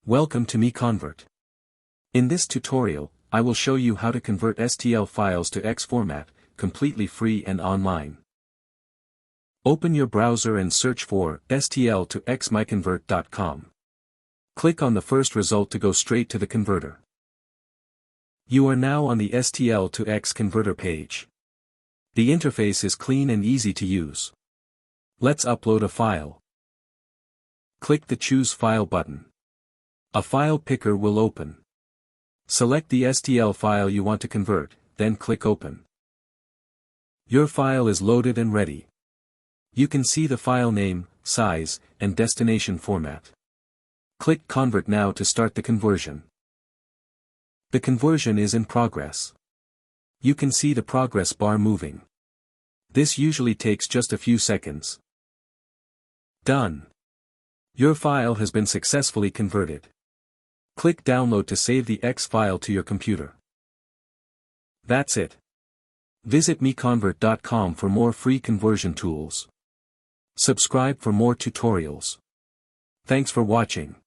Welcome to MiConvert. In this tutorial, I will show you how to convert STL files to X format, completely free and online. Open your browser and search for STL to X MiConvert.com. Click on the first result to go straight to the converter. You are now on the STL to X converter page. The interface is clean and easy to use. Let's upload a file. Click the Choose File button. A file picker will open. Select the STL file you want to convert, then click Open. Your file is loaded and ready. You can see the file name, size, and destination format. Click Convert now to start the conversion. The conversion is in progress. You can see the progress bar moving. This usually takes just a few seconds. Done. Your file has been successfully converted. Click Download to save the X file to your computer. That's it. Visit MiConvert.com for more free conversion tools. Subscribe for more tutorials. Thanks for watching.